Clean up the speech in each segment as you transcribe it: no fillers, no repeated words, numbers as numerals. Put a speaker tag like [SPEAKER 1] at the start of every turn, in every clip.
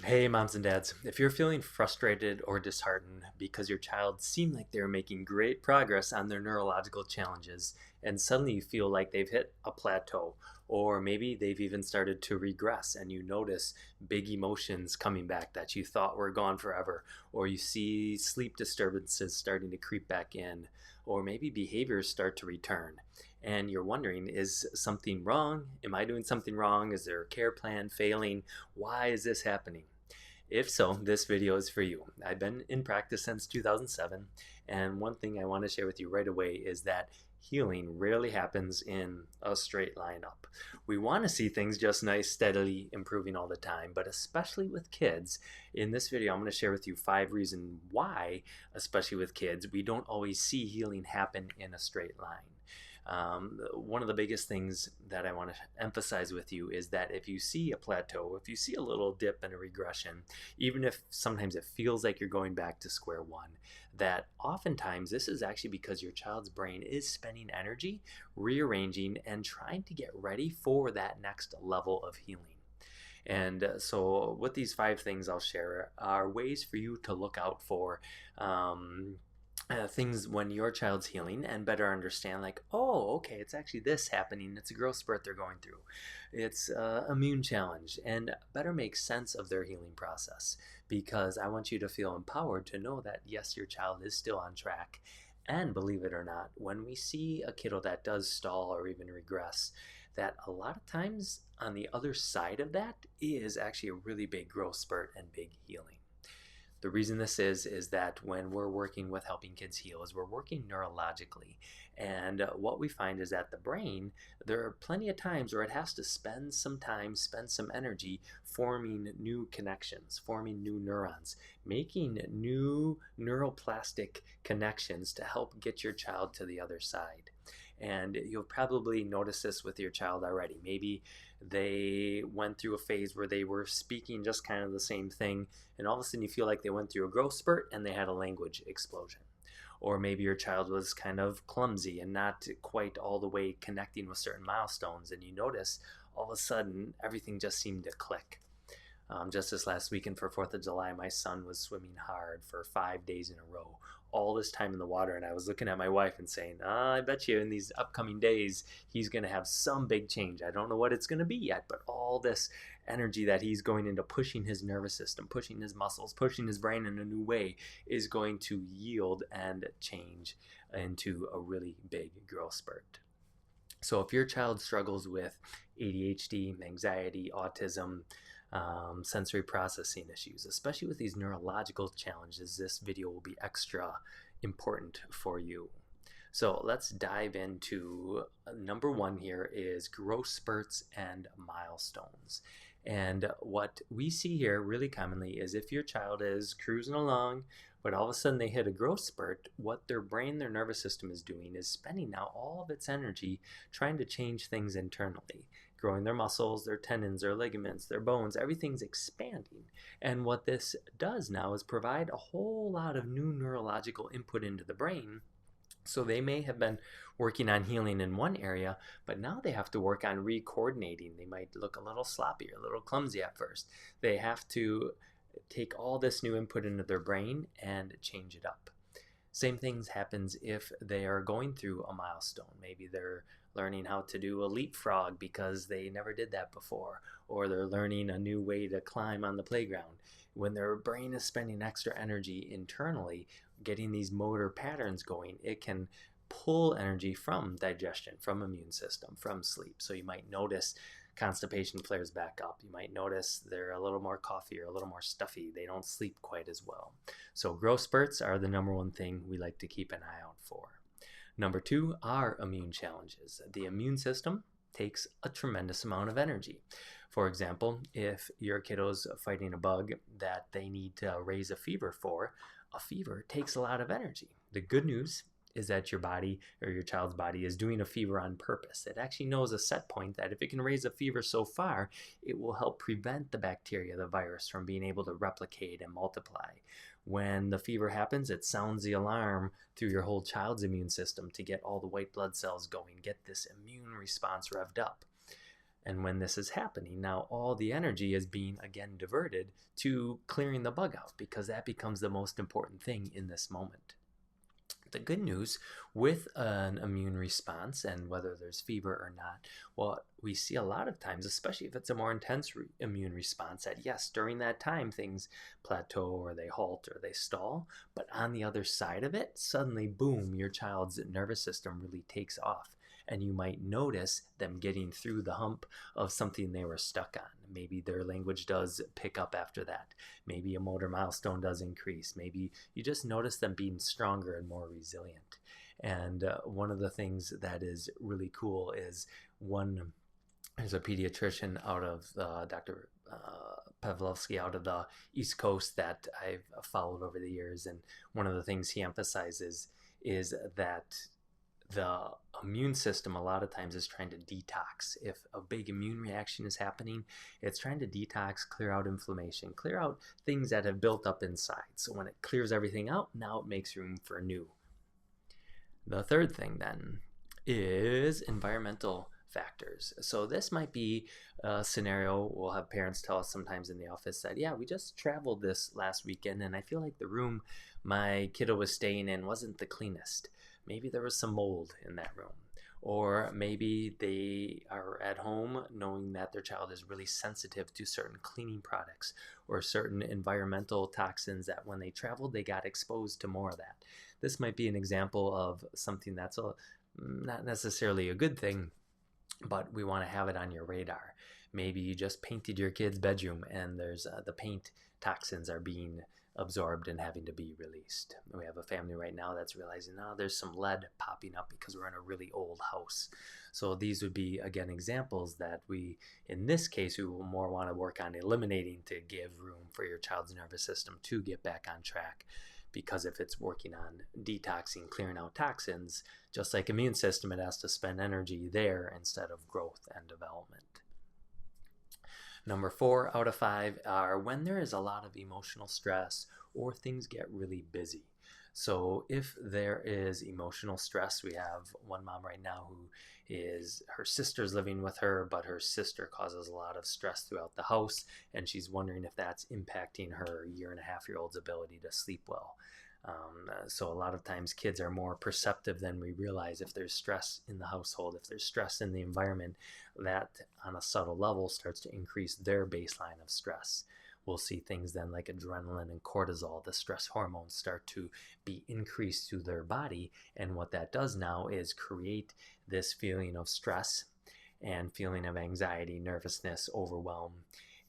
[SPEAKER 1] Hey, moms and dads. If you're feeling frustrated or disheartened because your child seemed like they're making great progress on their neurological challenges, and suddenly you feel like they've hit a plateau, or maybe they've even started to regress, and you notice big emotions coming back that you thought were gone forever, or you see sleep disturbances starting to creep back in, or maybe behaviors start to return, and you're wondering, is something wrong? Am I doing something wrong? Is there a care plan failing? Why is this happening? If so, this video is for you. I've been in practice since 2007, and one thing I want to share with you right away is that healing rarely happens in a straight line up. We want to see things just nice, steadily improving all the time, but especially with kids, in this video I'm going to share with you 5 reasons why, especially with kids, we don't always see healing happen in a straight line. One of the biggest things that I want to emphasize with you is that if you see a plateau, if you see a little dip and a regression, even if sometimes it feels like you're going back to square one, that oftentimes this is actually because your child's brain is spending energy rearranging and trying to get ready for that next level of healing. And so, with these 5 things I'll share are ways for you to look out for. Things when your child's healing and better understand, like, oh, okay, it's actually this happening, it's a growth spurt they're going through, it's immune challenge, and better make sense of their healing process, because I want you to feel empowered to know that yes, your child is still on track. And believe it or not, when we see a kiddo that does stall or even regress, that a lot of times on the other side of that is actually a really big growth spurt and big healing. The reason this is that when we're working with helping kids heal is we're working neurologically. And what we find is that the brain, there are plenty of times where it has to spend some time, spend some energy forming new connections, forming new neurons, making new neuroplastic connections to help get your child to the other side. And you'll probably notice this with your child already. Maybe they went through a phase where they were speaking just kind of the same thing, and all of a sudden you feel like they went through a growth spurt and they had a language explosion. Or maybe your child was kind of clumsy and not quite all the way connecting with certain milestones, and you notice all of a sudden everything just seemed to click. Just this last weekend for 4th of July, my son was swimming hard for 5 days in a row, all this time in the water. And I was looking at my wife and saying, I bet you in these upcoming days, he's going to have some big change. I don't know what it's going to be yet, but all this energy that he's going into pushing his nervous system, pushing his muscles, pushing his brain in a new way is going to yield and change into a really big growth spurt. So if your child struggles with ADHD, anxiety, autism, sensory processing issues, especially with these neurological challenges, this video will be extra important for you. So let's dive into number 1 here is growth spurts and milestones. And what we see here really commonly is if your child is cruising along, but all of a sudden they hit a growth spurt, what their brain, their nervous system is doing is spending now all of its energy trying to change things internally, growing their muscles, their tendons, their ligaments, their bones, everything's expanding. And what this does now is provide a whole lot of new neurological input into the brain. So they may have been working on healing in one area, but now they have to work on re-coordinating. They might look a little sloppy or a little clumsy at first. They have to take all this new input into their brain and change it up. Same things happens if they are going through a milestone. Maybe they're learning how to do a leapfrog because they never did that before, or they're learning a new way to climb on the playground. When their brain is spending extra energy internally, getting these motor patterns going, it can pull energy from digestion, from immune system, from sleep. So you might notice constipation flares back up. You might notice they're a little more coffee or a little more stuffy. They don't sleep quite as well. So growth spurts are the number 1 thing we like to keep an eye out for. Number 2 are immune challenges. The immune system takes a tremendous amount of energy. For example, if your kiddo's fighting a bug that they need to raise a fever for, a fever takes a lot of energy. The good news is that your body or your child's body is doing a fever on purpose. It actually knows a set point that if it can raise a fever so far, it will help prevent the bacteria, the virus, from being able to replicate and multiply. When the fever happens, it sounds the alarm through your whole child's immune system to get all the white blood cells going, get this immune response revved up. And when this is happening, now all the energy is being again diverted to clearing the bug out, because that becomes the most important thing in this moment. The good news with an immune response, and whether there's fever or not, well, we see a lot of times, especially if it's a more intense immune response, that yes, during that time things plateau or they halt or they stall, but on the other side of it, suddenly, boom, your child's nervous system really takes off. And you might notice them getting through the hump of something they were stuck on. Maybe their language does pick up after that. Maybe a motor milestone does increase. Maybe you just notice them being stronger and more resilient. And one of the things that is really cool is there's a pediatrician out of Dr. Pavlovsky out of the East Coast that I've followed over the years. And one of the things he emphasizes is that the immune system a lot of times is trying to detox. If a big immune reaction is happening, it's trying to detox, clear out inflammation, clear out things that have built up inside. So when it clears everything out, now it makes room for new. The third thing then is environmental factors. So this might be a scenario we'll have parents tell us sometimes in the office that, yeah, we just traveled this last weekend and I feel like the room my kiddo was staying in wasn't the cleanest. Maybe there was some mold in that room. Or maybe they are at home knowing that their child is really sensitive to certain cleaning products or certain environmental toxins that when they traveled, they got exposed to more of that. This might be an example of something that's not necessarily a good thing, but we want to have it on your radar. Maybe you just painted your kid's bedroom and there's the paint toxins are being absorbed and having to be released. We have a family right now that's realizing now there's some lead popping up because we're in a really old house. So these would be, again, examples that we, in this case, we will more want to work on eliminating to give room for your child's nervous system to get back on track. Because if it's working on detoxing, clearing out toxins, just like immune system, it has to spend energy there instead of growth and development. Number 4 out of 5 are when there is a lot of emotional stress or things get really busy. So if there is emotional stress, we have one mom right now who her sister's living with her, but her sister causes a lot of stress throughout the house, and she's wondering if that's impacting her 1.5-year-old's ability to sleep well. So a lot of times kids are more perceptive than we realize. If there's stress in the household, if there's stress in the environment, that on a subtle level starts to increase their baseline of stress. We'll see things then like adrenaline and cortisol, the stress hormones, start to be increased through their body. And what that does now is create this feeling of stress and feeling of anxiety, nervousness, overwhelm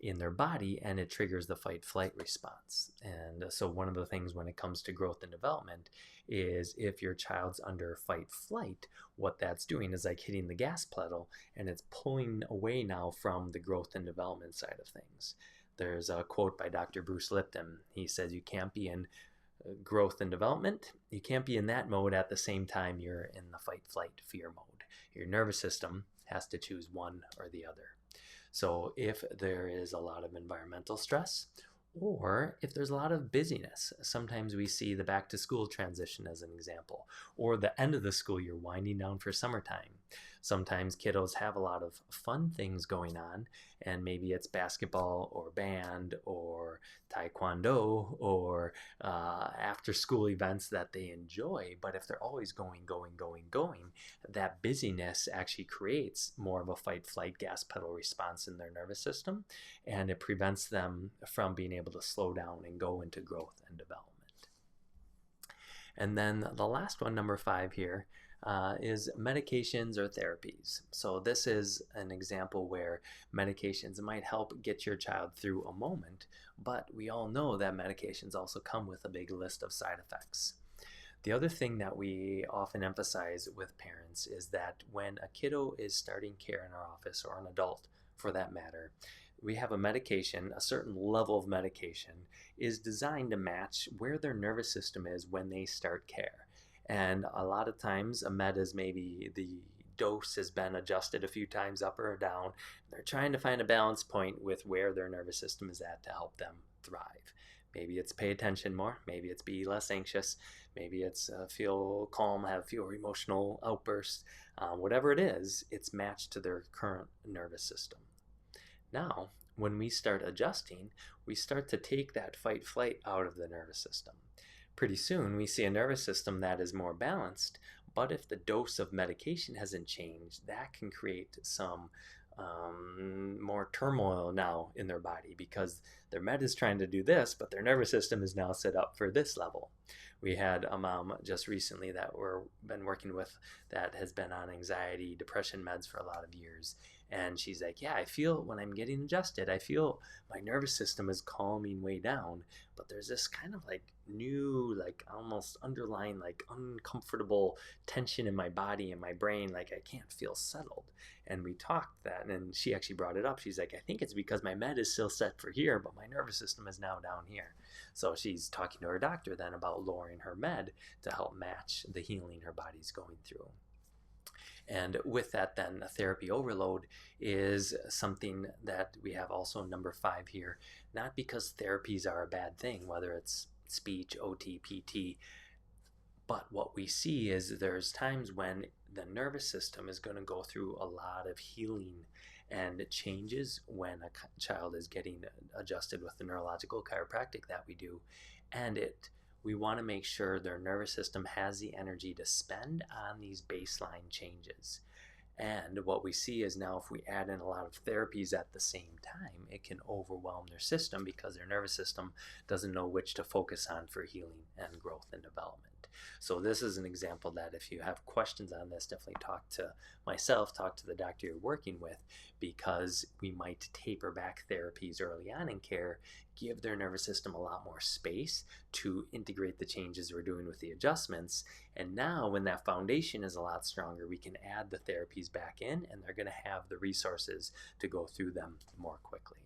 [SPEAKER 1] in their body, and it triggers the fight-flight response. And so one of the things when it comes to growth and development is if your child's under fight-flight, what that's doing is like hitting the gas pedal, and it's pulling away now from the growth and development side of things. There's a quote by Dr. Bruce Lipton. He says, you can't be in growth and development. You can't be in that mode at the same time you're in the fight-flight fear mode. Your nervous system has to choose one or the other. So if there is a lot of environmental stress, or if there's a lot of busyness, sometimes we see the back to school transition as an example, or the end of the school year winding down for summertime. Sometimes kiddos have a lot of fun things going on, and maybe it's basketball or band or taekwondo or after school events that they enjoy. But if they're always going, that busyness actually creates more of a fight-flight gas pedal response in their nervous system, and it prevents them from being able to slow down and go into growth and development. And then the last one, number 5 here, is medications or therapies. So this is an example where medications might help get your child through a moment, but we all know that medications also come with a big list of side effects. The other thing that we often emphasize with parents is that when a kiddo is starting care in our office, or an adult for that matter, we have a medication, a certain level of medication is designed to match where their nervous system is when they start care. And a lot of times a med is maybe the dose has been adjusted a few times up or down. They're trying to find a balance point with where their nervous system is at to help them thrive. Maybe it's pay attention more. Maybe it's be less anxious. Maybe it's feel calm, have fewer emotional outbursts. Whatever it is, it's matched to their current nervous system. Now, when we start adjusting, we start to take that fight flight out of the nervous system. Pretty soon, we see a nervous system that is more balanced, but if the dose of medication hasn't changed, that can create some more turmoil now in their body because their med is trying to do this, but their nervous system is now set up for this level. We had a mom just recently that we've been working with that has been on anxiety, depression meds for a lot of years. And she's like, yeah, I feel when I'm getting adjusted, I feel my nervous system is calming way down, but there's this kind of like new, like almost underlying, like uncomfortable tension in my body and my brain, like I can't feel settled. And we talked that, and she actually brought it up. She's like, I think it's because my med is still set for here, but my nervous system is now down here. So she's talking to her doctor then about lowering her med to help match the healing her body's going through. And with that, then, a therapy overload is something that we have also number 5 here, not because therapies are a bad thing, whether it's speech, OT, PT, but what we see is there's times when the nervous system is going to go through a lot of healing and changes when a child is getting adjusted with the neurological chiropractic that we do. And we want to make sure their nervous system has the energy to spend on these baseline changes. And what we see is now if we add in a lot of therapies at the same time, it can overwhelm their system because their nervous system doesn't know which to focus on for healing and growth and development. So this is an example that if you have questions on this, definitely talk to myself, talk to the doctor you're working with, because we might taper back therapies early on in care, give their nervous system a lot more space to integrate the changes we're doing with the adjustments. And now when that foundation is a lot stronger, we can add the therapies back in, and they're going to have the resources to go through them more quickly.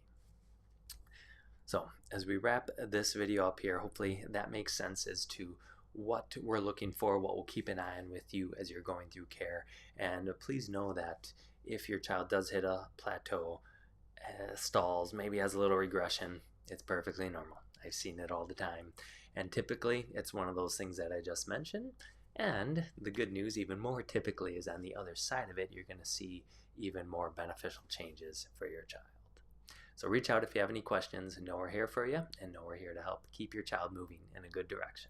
[SPEAKER 1] So as we wrap this video up here, hopefully that makes sense as to what we're looking for, what we'll keep an eye on with you as you're going through care. And please know that if your child does hit a plateau, stalls, maybe has a little regression, it's perfectly normal. I've seen it all the time. And typically, it's one of those things that I just mentioned. And the good news, even more typically, is on the other side of it, you're going to see even more beneficial changes for your child. So reach out if you have any questions. Know we're here for you, and know we're here to help keep your child moving in a good direction.